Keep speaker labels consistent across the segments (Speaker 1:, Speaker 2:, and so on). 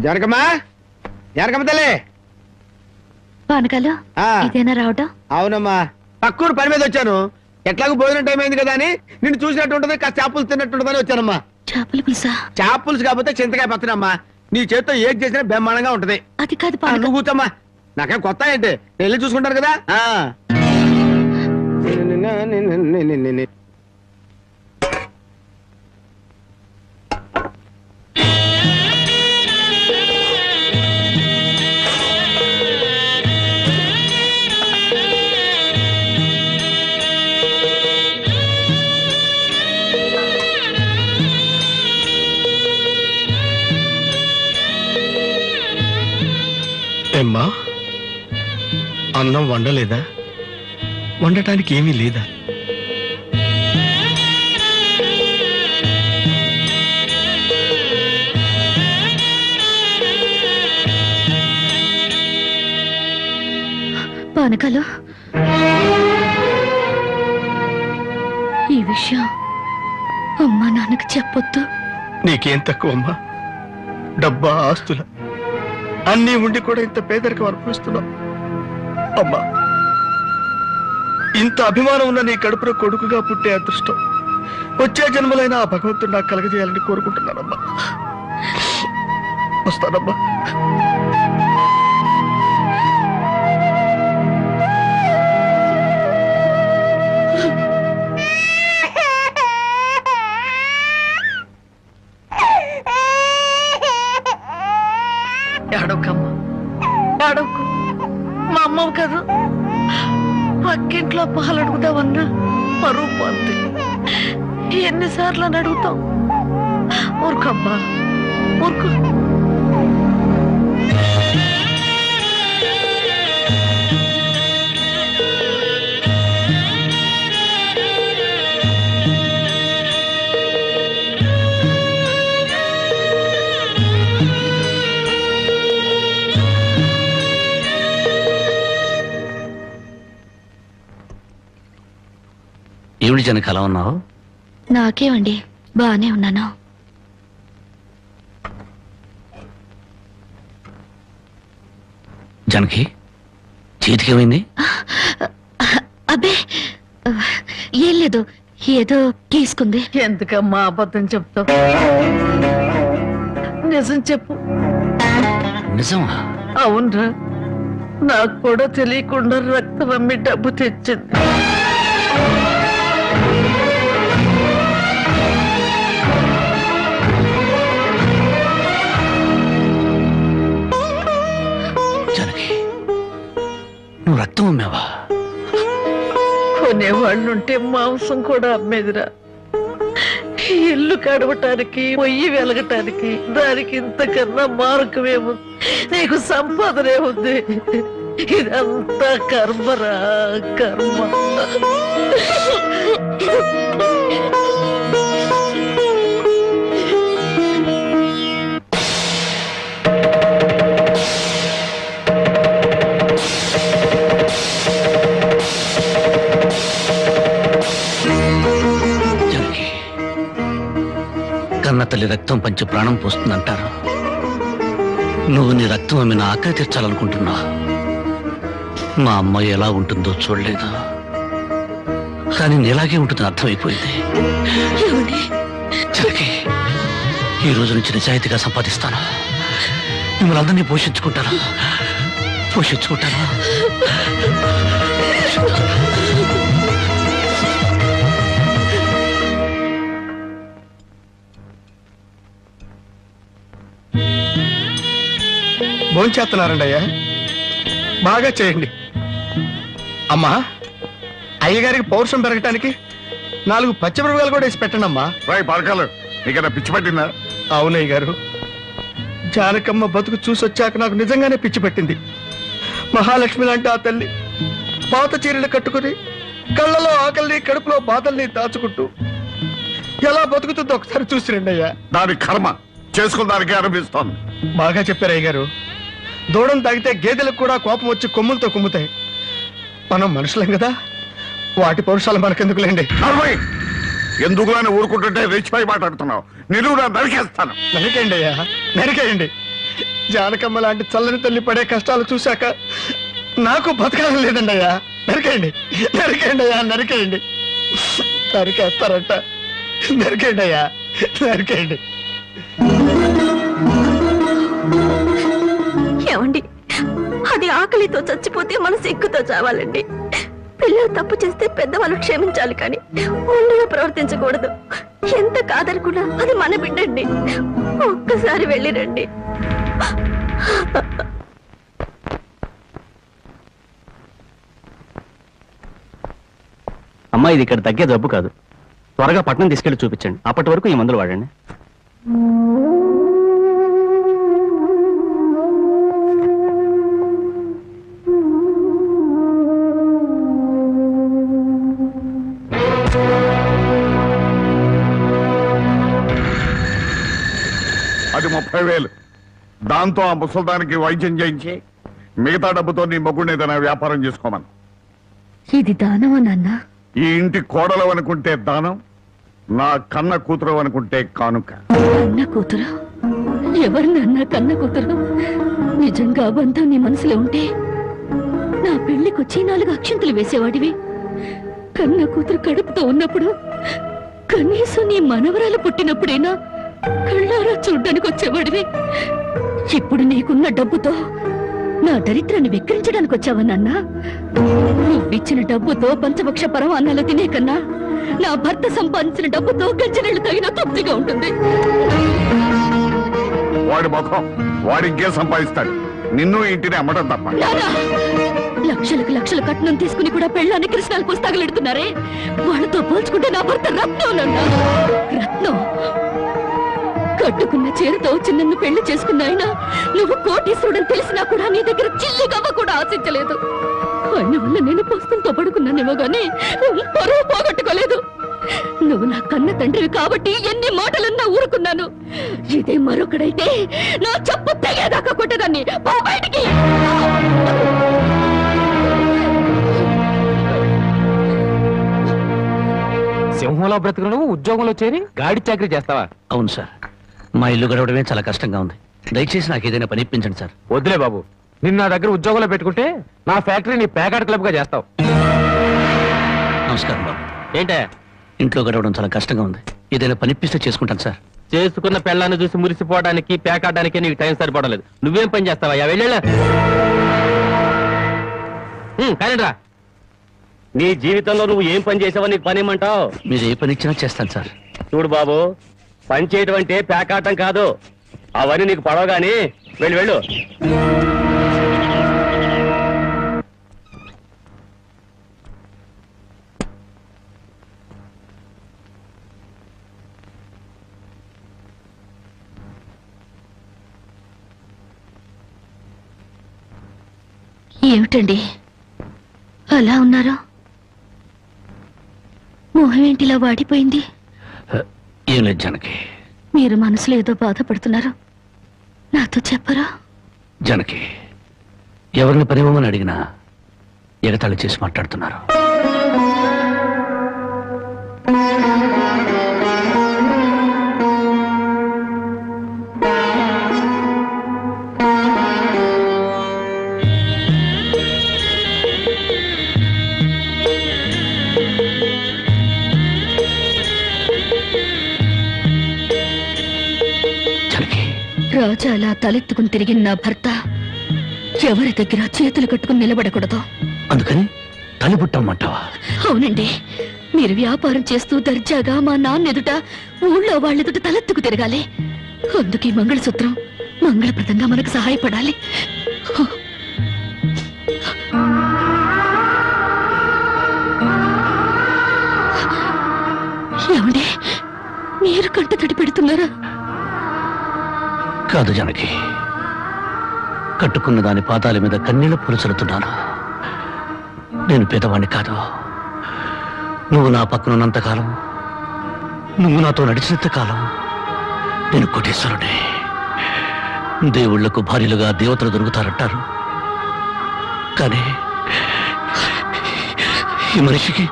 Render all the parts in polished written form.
Speaker 1: జానకమ్మా, జానకమ్మ తల్లి.
Speaker 2: పానకాలు ఇదేనా రావటం?
Speaker 1: అవునమ్మా, పక్కూరు పని మీద వచ్చాను. ఎట్లాగో భోజనం టైం అయింది కదా అని నిన్ను చూసినట్టు ఉంటది, కాస్త చేపలు తిన్నట్టుంటదని వచ్చానమ్మా.
Speaker 2: చేపల పులుసా?
Speaker 1: చేపలుసు కాకపోతే చింతకాయ పచ్చనమ్మా. నీ చేతితో ఏది చేసినా బ్రహ్మాండంగా ఉంటది.
Speaker 2: అది కాదు,
Speaker 1: నువ్వు కూర్చోమ్మా. నాకేం కొత్త ఏంటి, వెళ్ళి చూసుకుంటారు కదా.
Speaker 3: ఏమ్మా, అన్నం వండలేదా? వండటానికి ఏమీ లేదా?
Speaker 2: పానకాలు, ఈ విషయం అమ్మా నాన్నకు చెప్పొద్దు.
Speaker 3: నీకేం తక్కువ అమ్మా? డబ్బా, ఆస్తుల అన్నీ ఉండి కూడా ఇంత పేదరికం అనుభవిస్తున్నావు అమ్మా. ఇంత అభిమానం ఉన్న నీ కడుపులో కొడుకుగా పుట్టే అదృష్టం వచ్చే జన్మలైన ఆ భగవంతుడు నాకు కలగజేయాలని కోరుకుంటున్నానమ్మా. వస్తానమ్మా.
Speaker 4: ఏడవకమ్మా, ఏడవకు. మా అమ్మవు కదా, పక్కింట్లో పాలు అడుగుదామన్నా పరువు పోద్ది. ఎన్నిసార్లు అని అడుగుతాం? ఊరుకమ్మా, ఊరుకో.
Speaker 5: ఏమిటి జనకి అలా ఉన్నావు?
Speaker 2: నాకేమండి, బానే ఉన్నాను.
Speaker 5: జనకి చేతికేమైంది?
Speaker 2: అబ్బే ఏం లేదు, ఏదో గీసుకుంది.
Speaker 4: ఎందుకమ్మా అబద్ధం చెప్తావు? నిజం చెప్పు.
Speaker 5: నిజమా?
Speaker 4: అవునరా, నాకు కూడా తెలియకుండా రక్తం అమ్మి డబ్బు తెచ్చింది.
Speaker 5: నువ్వు రక్తం అమ్మావా?
Speaker 4: కొనేవాళ్ళుంటే మాంసం కూడా అమ్మేదిరా. ఇల్లు కడవటానికి, పొయ్యి వెలగటానికి దానికి ఇంతకన్నా మార్గమేముంది? నీకు సంపాదనే ఉంది. ఇదంతా కర్మరా, కర్మ.
Speaker 5: కన్న తల్లి రక్తం పంచి ప్రాణం పోస్తుందంటారు. నువ్వు నీ రక్తం అమ్మిన ఆకలి తీర్చాలనుకుంటున్నా. మా అమ్మ ఎలా ఉంటుందో చూడలేదు, కానీ నీలాగే ఉంటుందని అర్థమైపోయింది. జనకి, ఈ రోజు నుంచి నిజాయితీగా సంపాదిస్తాను. మిమ్మల్ని అందరినీ పోషించుకుంటాను.
Speaker 3: భోంచేస్తున్నారండి అయ్యా, బాగా చేయండి. అమ్మా, అయ్యగారికి పౌరుషం పెరగటానికి 4 పచ్చిమిరపకాయలు కూడా వేసి పెట్టండి అమ్మా.
Speaker 6: నీకన్నా పిచ్చి పట్టిందా?
Speaker 3: అవునయ్య గారు, జానకమ్మ బతుకు చూసొచ్చాక నాకు నిజంగానే పిచ్చి పట్టింది. మహాలక్ష్మి లాంటి ఆ తల్లి పాత చీరలు కట్టుకుని కళ్ళలో ఆకలిని, కడుపులో బాధల్ని దాచుకుంటూ ఎలా బతుకుతుందో ఒకసారి చూసి రండి అయ్యా.
Speaker 6: దాని కర్మ చేసుకున్నానికి అనిపిస్తోంది.
Speaker 3: బాగా చెప్పారు అయ్య గారు. దూడం తాగితే గేదెలకు కూడా కోపం వచ్చి కొమ్ములతో కుమ్ముతాయి. మనం మనుషులం కదా, వాటి పౌరుషాలు మనకెందుకులేండి.
Speaker 6: ఎందుకులని ఊరుకుంటుంటే రెచ్చిపోయి మాట్లాడుతున్నావు. నిలువునా నరికేస్తాను.
Speaker 3: నరికేయండి అయ్యా, నరికేయండి. జానకమ్మ లాంటి చల్లని తల్లి పడే కష్టాలు చూశాక నాకు బతకాలం లేదండి అయ్యా. నరికేయండి నరికేయండి అయ్యా, నరికేయండి. నరికేస్తారట, నరికేయండి అయ్యా, నరికేయండి.
Speaker 2: ఏమండి, అది ఆకలితో చచ్చిపోతే మన సిగ్గుతో చావాలండి. పిల్లలు తప్పు చేస్తే పెద్దవాళ్ళు క్షమించాలి, కానీ ముందుగా ప్రవర్తించకూడదు. ఎంత కాదనుకున్నా అది మన బిడ్డండి. ఒక్కసారి వెళ్ళిరండి.
Speaker 7: అమ్మా, ఇది ఇక్కడ తగ్గే జబ్బు కాదు. త్వరగా పట్నం తీసుకెళ్లి చూపించండి. అప్పటి వరకు ఈ మందులు వాడండి.
Speaker 6: అది 30,000. దాంతో ఆ ముసల్దానికి వైద్యం చేయించి మిగతా డబ్బుతో నీ మొగ్గుని ఏదైనా వ్యాపారం చేసుకోమను.
Speaker 2: ఇది దానమా నాన్న?
Speaker 6: ఈ ఇంటి కోడలు అనుకుంటే దానం, నా కన్న కూతురు అనుకుంటే కానుక.
Speaker 2: కన్న కూతురు? ఎవరు నాన్న కన్న కూతురు? నిజంగా బంధం నీ మనసులో ఉంటే నా పెళ్లికొచ్చి 4 అక్షంతలు వేసేవాడివి. కన్న కూతురు కడుపుతో ఉన్నప్పుడు, కనీసం నీ మనవరాలు పుట్టినప్పుడైనా కళ్ళారా చూడ్డానికి వచ్చేవాడివి. ఇప్పుడు నీకున్న డబ్బుతో నా దరిద్రాన్ని వెక్కిరించడానికి వచ్చావా నాన్న? నువ్విచ్చిన డబ్బుతో పంచభక్ష పరమాన్నాలు తినే కన్నా నా భర్త సంపాదించిన డబ్బుతో గంజనీళ్లు తగిన తృప్తిగా ఉంటుంది.
Speaker 6: వాడి ముఖం వాడి ఇంకే సంపాదిస్తాడు, నిన్ను ఇంటిని అమ్మడం తప్ప.
Speaker 2: లక్షలకు లక్షలు కట్నం తీసుకుని కూడా పెళ్ళాన్ని కృష్ణాలు పుస్తకాలు వాళ్ళతో పోల్చుకుంటే నా భర్త రత్నం నాన్న, రత్నం. కట్టుకున్న చీరతో వచ్చి నన్ను పెళ్లి చేసుకున్న ఆయన నువ్వు కోటీశ్వరుడని తెలిసినా కూడా నీ దగ్గర చిల్లిగవ్వ కూడా ఆశించలేదు. ఆయన వల్ల నేను పుస్తకంతో పడుకున్నానేమో గానీ పరువు పోగొట్టుకోలేదు. నువ్వు నా కన్న తండ్రివి కాబట్టి ఎన్ని మాటలన్నా ఊరుకున్నాను. ఇదే మరొకడైతే నా చెప్పు తెగేదాకా కొట్టేదాన్ని. పో బయటికి.
Speaker 7: సింహంలో బ్రతుకును ఉద్యోగంలో చేరి గాడి చాకరీ చేస్తావా?
Speaker 5: అవును సార్, మా ఇల్లు గడవడమే చాలా కష్టంగా ఉంది. దయచేసి నాకు ఏదైనా పని ఇప్పించండి సార్.
Speaker 7: వద్దులే బాబు, నిన్న నా దగ్గర ఉద్యోగంలో పెట్టుకుంటే నా ఫ్యాక్టరీని ప్యాకెట్ క్లబ్ గా చేస్తావు.
Speaker 5: నమస్కారం బాబు.
Speaker 7: ఏంటే
Speaker 5: ఇంట్లో గడవడం చాలా కష్టంగా ఉంది, ఏదైనా పని ఇప్పిస్తే చేసుకుంటాను సార్.
Speaker 7: చేసుకున్న పెళ్ళాన్ని చూసి మురిసిపోవడానికి ప్యాకాడడానికి నీకు టైం సరిపోవడం. నువ్వేం పని చేస్తావా? వెళ్ళా కానీ రా, నీ జీవితంలో నువ్వు ఏం పని చేసావో నీకు పని ఏమంటావు?
Speaker 5: మీరు ఏ పని ఇచ్చినా చేస్తాను సార్.
Speaker 7: చూడు బాబు, పని చేయడం అంటే ప్యాకాటం కాదు. అవన్నీ నీకు పడవగాని వెళ్ళు.
Speaker 2: ఏమిటండి అలా ఉన్నారు? మొహం ఏంటిలా వాడిపోయింది?
Speaker 5: ఏం లేదు జానకి.
Speaker 2: మీరు మనసులో ఏదో బాధపడుతున్నారు, నాతో చెప్పరా?
Speaker 5: జానకి, ఎవరిని పనివ్వమని అడిగినా ఎగతాళి చేసి మాట్లాడుతున్నారు.
Speaker 2: రాజా అలా తలెత్తుకుని తిరిగిన నా భర్త ఎవరి దగ్గర చేతులు కట్టుకుని నిలబడకూడదు.
Speaker 5: అందుకని తలిపుట్టమ్మంటావా?
Speaker 2: అవునండి, మీరు వ్యాపారం చేస్తూ దర్జాగా మా నాన్న ఎదుట, ఊళ్ళో వాళ్ళెదుట తలెత్తుకు తిరగాలి. అందుకే మంగళసూత్రం మంగళప్రదంగా మనకు సహాయపడాలి. ఏమండి, మీరు కంట తడి పెడుతున్నారా?
Speaker 5: కాదు జానకి, కట్టుకున్న దాని పాదాల మీద కన్నీళ్లు పులుచలుతున్నాను. నేను పేదవాణ్ణి కాదు. నువ్వు నా పక్కనున్నంతకాలం, నువ్వు నాతో నడిచినంత కాలం నేను కోటీశ్వరుడే. దేవుళ్లకు భార్యలుగా దేవతలు దొరుకుతారంటారు, కానీ ఈ మనిషికి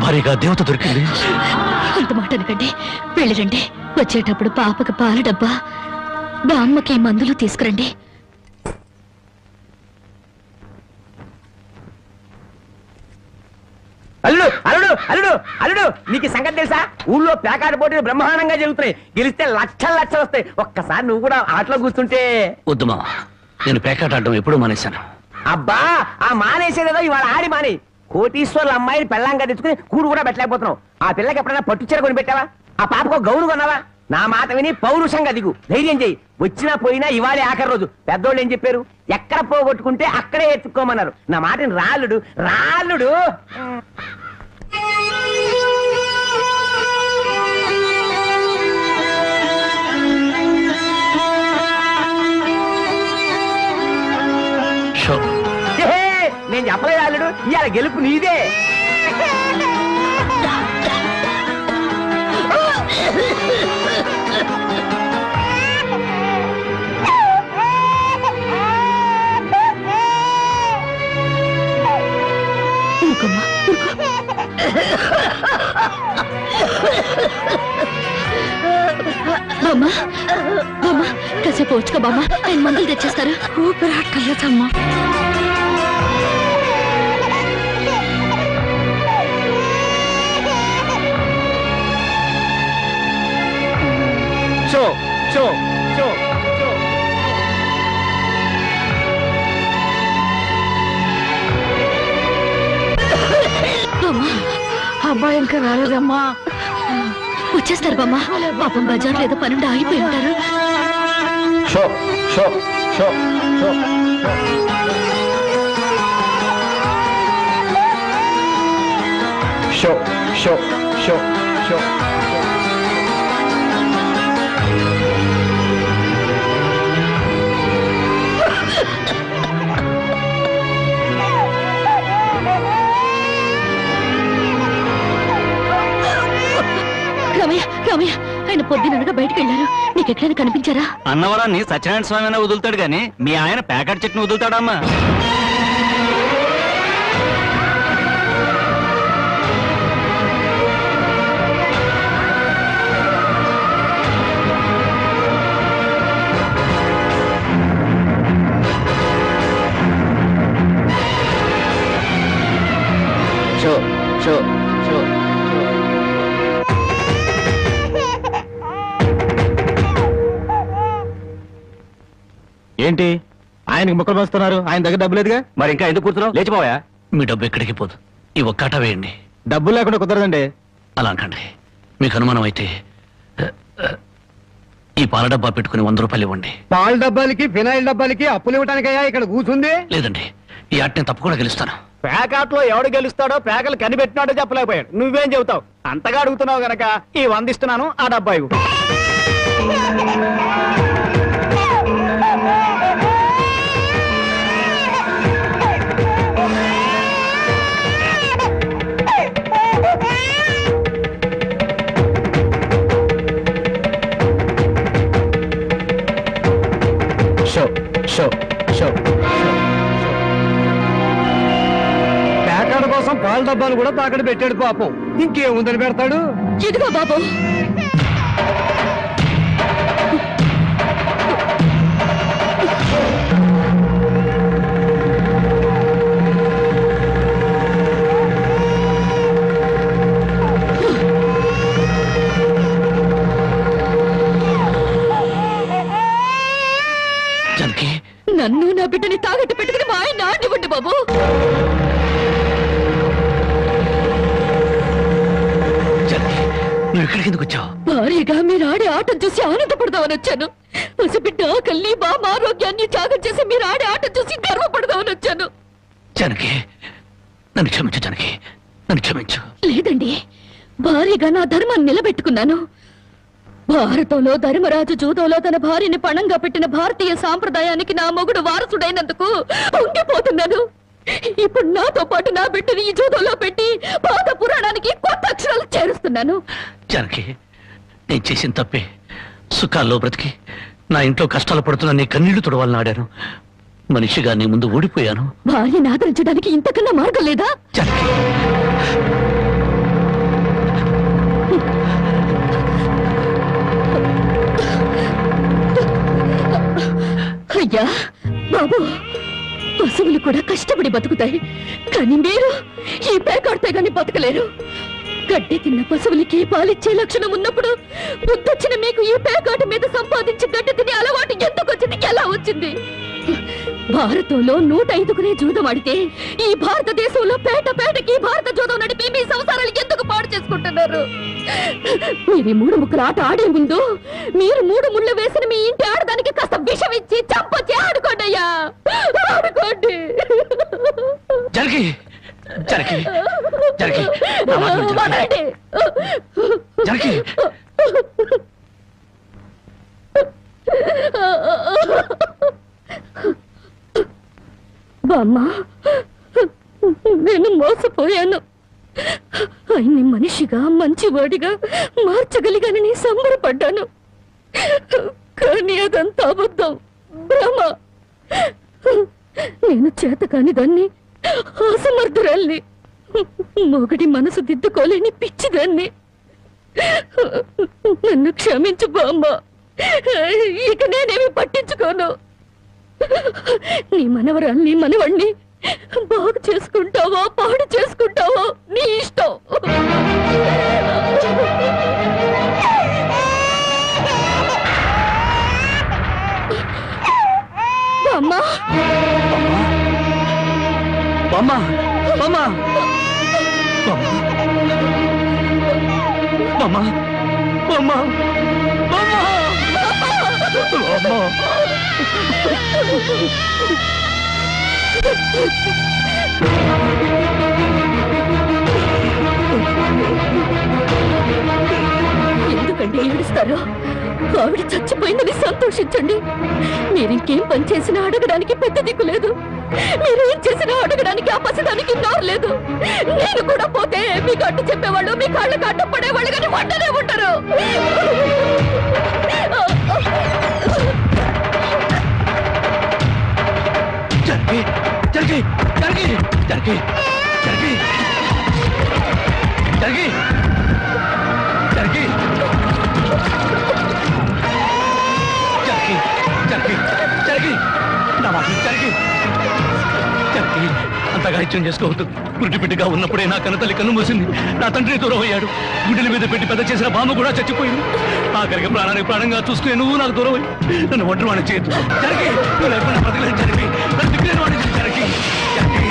Speaker 5: భార్యగా దేవత దొరికింది.
Speaker 2: అంత మాట అనకండి, వెళ్ళిరండి. వచ్చేటప్పుడు పాపకు పాల డబ్బా, బామ్మకి మందులు తీసుకురండి.
Speaker 7: అల్లుడు అల్లుడు అల్లుడు అల్లుడు నీకు ఈ సంగతి తెలుసా? ఊళ్ళో ప్యాకాట పోటీలు బ్రహ్మాండంగా జరుగుతున్నాయి. గెలిస్తే లక్షలు లక్షలు వస్తాయి. ఒక్కసారి నువ్వు కూడా ఆటలో కూర్చుంటే.
Speaker 5: వద్దు మామ, నేను పేకాట ఆడడం ఎప్పుడూ మానేశాను.
Speaker 7: అబ్బా ఆ మానేసేదేదో ఇవాళ ఆడి మాని. కోటీశ్వర్ల అమ్మాయిని పెళ్ళంగా తెచ్చుకుని కూడు కూడా పెట్టలేకపోతున్నావు. ఆ పిల్లకి ఎప్పుడైనా పట్టుచీర కొని పెట్టావా? ఆ పాపకు గౌను కొన్నావా? నా మాట విని పౌరుషంగా దిగు, ధైర్యం చెయ్యి. వచ్చినా పోయినా ఇవాళే ఆఖరి రోజు. పెద్దోళ్ళు ఏం చెప్పారు? ఎక్కడ పోగొట్టుకుంటే అక్కడే ఎత్తుక్కోమన్నారు. నా మాటని రాళ్ళుడు రాళ్ళుడు. నేను చెప్పలేదు అల్లుడు, ఇవాళ గెలుపు నీదే.
Speaker 2: బామ్మ బామ్మ కాసేపు వచ్చుకో బామ్మ, ఆయన మందులు తెచ్చేస్తారు. ఊపిరాటలేదమ్మా.
Speaker 3: షో షో షో షో.
Speaker 4: అబ్బాయి ఇంకా రాలేదమ్మా.
Speaker 2: వచ్చేస్తారు బామ్మ. పాపం బజార్లో ఏదో పనుండి ఆగిపోయి ఉంటారు.
Speaker 3: Show show show show. Show show show show.
Speaker 2: Ramayya Ramayya, ఆయన పొద్దుననగా బయటకు వెళ్ళారు. నీకెక్కడైనా కనిపించారా?
Speaker 5: అన్నవరాన్ని సత్యనారాయణ స్వామి అయినా వదులుతాడు గాని మీ ఆయన ప్యాకెట్ చెట్టును వదులుతాడమ్మా.
Speaker 3: Show show show. ఏంటి ఆయనకి ముక్కలు పంచుతున్నారు? ఆయన దగ్గర డబ్బు లేదుగా.
Speaker 7: మరి ఇంకా ఎందుకు కూర్చున్నావు? లేచిపోయా.
Speaker 5: మీ డబ్బు ఎక్కడికి పోదు. ఈ ఒక్కట వేయండి.
Speaker 3: డబ్బులు లేకుండా కుదరదండి.
Speaker 5: అలా అంటండి. మీకు అనుమానం అయితే ఈ పాల డబ్బా పెట్టుకుని 100 రూపాయలు ఇవ్వండి.
Speaker 1: పాల డబ్బాలకి ఫినాయిల్ డబ్బాలకి అప్పులు ఇవ్వడానికయ్యా ఇక్కడ కూర్చుంది?
Speaker 5: లేదండి, ఈ ఆట నేను తప్పకుండా గెలుస్తాను.
Speaker 3: పేకాట్లో ఎవడు గెలుస్తాడో పేకలు కనిపెట్టినాడో చెప్పలేకపోయాడు. నువ్వేం చెబుతావు? అంతగా అడుగుతున్నావు గనక ఈ 100 ఇస్తున్నాను, ఆ డబ్బా ఇవ్వు. Show show show. పేకాడ కోసం పాల డబ్బాలు కూడా తాకడ పెట్టాడు పాపం. ఇంకేముందని పెడతాడు?
Speaker 2: ఇదిగో బాబు.
Speaker 5: జానకి,
Speaker 2: నన్ను నా బిడ్డని తాగట్టు పెట్టుకుని మా ఆయన ఆడివ్వండి బాబు.
Speaker 5: జానకి, నువ్వు ఇక్కడికి ఎందుకు వచ్చావు?
Speaker 2: భారీగా మీరు ఆడే ఆటం చూసి ఆనందపడదామని వచ్చాను. పసిబిడ్డ ఆకలిని బామ్మ ఆరోగ్యాన్ని త్యాగం చేసి మీరు ఆడే ఆటం చూసి గర్వపడదామని వచ్చాను.
Speaker 5: జానకి, నన్ను క్షమించు. జానకి, నన్ను క్షమించు.
Speaker 2: లేదండి, భారీగా నా ధర్మాన్ని నిలబెట్టుకున్నాను. భారతంలో ధర్మరాజు జూదంలో తన భార్యని పణంగా పెట్టిన భారతీయ సాంప్రదాయానికి నా మొగుడు వారసుడైనందుకు ఉండిపోతున్నాను. ఇప్పుడు నాతో పాటు నా బిడ్డని ఈ జూదంలో పెట్టి పాత పురాణానికి కొత్త అక్షరాలు చేరుస్తున్నాను.
Speaker 5: జానకి, నేను చేసిన తప్పే. సుఖాల్లో బ్రతికి నా ఇంట్లో కష్టాలు పడుతున్నా నీ కన్నీళ్లు తుడవాలని ఆడాను. మనిషిగా నీ ముందు ఓడిపోయాను.
Speaker 2: భార్యని ఆదరించడానికి ఇంతకన్నా మార్గం లేదా?
Speaker 5: జానకి,
Speaker 2: అయ్యా బాబు, పశువులు కూడా కష్టపడి బతుకుతాయి, కానీ మీరు ఈ పేకాడితే గాని బతకలేరు. గడ్డి తిన్న పశువులకి పాలిచ్చే లక్షణం ఉన్నప్పుడు బుద్ధొచ్చిన మీకు ఈ పేకాట మీద సంపాదించి గడ్డి తినే అలవాటు ఎందుకు వచ్చింది, ఎలా వచ్చింది? భారతంలో 105 జూదం ఆడితే ఈ భారతదేశంలో పేటకి భారత జూదం నడిపి మీ సంసారాలు ఎందుకు పాడు చేసుకుంటున్నారు? మీరు 3 ముక్కల ఆట ఆడే ముందు మీరు 3 ముళ్ళు వేసిన మీ ఇంటి ఆడదానికి కాస్త విషం ఇచ్చి చంపొచ్చి ఆడుకోండి అయ్యా, ఆడుకోండి.
Speaker 5: జరిగి జరిగి జరిగి
Speaker 2: వదలండి.
Speaker 5: జరిగి
Speaker 2: బామ్మ, నేను మోసపోయాను. ఆయన్ని మనిషిగా మంచివాడిగా మార్చగలిగానని సంబరపడ్డాను, కానీ అదంతా అబద్ధం, భ్రమ. నేను చేతకాని దాన్ని, అసమర్థురాల్ని, మొగడి మనసు దిద్దుకోలేని పిచ్చిదాన్ని. నన్ను క్షమించు బామ్మ, ఇక నేనేమి పట్టించుకోను. నీ మనవరాల్ని మనవణ్ణి బాగు చేసుకుంటావో పాడు చేసుకుంటావో నీ ఇష్టం. బామ్మ,
Speaker 5: బామ్మ, బామ్మ, బామ్మ, బామ్మ, బామ్మ, బామ్మ.
Speaker 2: ఎందుకంటే ఏడుస్తారు? ఆవిడ చచ్చిపోయిందని సంతోషించండి. మీరింకేం పని చేసినా అడగడానికి పెద్ద దిక్కు లేదు, మీరేం చేసినా అడగడానికి ఆ పసడానికి నోరు లేదు. నేను కూడా పోతే మీకు అడ్డు చెప్పేవాళ్ళు, మీ కాళ్ళకి అడ్డు పడేవాళ్ళు, కానీ వంటనే ఉంటారు.
Speaker 5: జరిగి జరిగి జరిగి జరిగి జరిగి జరిగి జరిగి జరిగి జరిగి జరిగి నా మాట జరిగి జరిగి అంతగా ఇచ్చం చేసుకోవద్దు. గుడ్డిపిడ్డిగా ఉన్నప్పుడే నా కన్నతల్లి కన్ను మూసింది, నా తండ్రి దూరం అయ్యాడు, గుండెల మీద పెట్టి పెద్ద చేసిన బామ్మ కూడా చచ్చిపోయింది. ఆఖరికి ప్రాణానికి ప్రాణంగా చూసుకునే నువ్వు నాకు దూరం అయ్యి నన్ను ఒంటరి వాడిని చేయొద్దు. జరిగి నువ్వు లేకుండా బ్రతకలేదు. జరిగి నన్ను దిక్కులేని వాడిని జరిగి జరిగి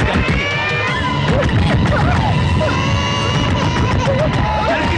Speaker 5: జరిగి జరిగి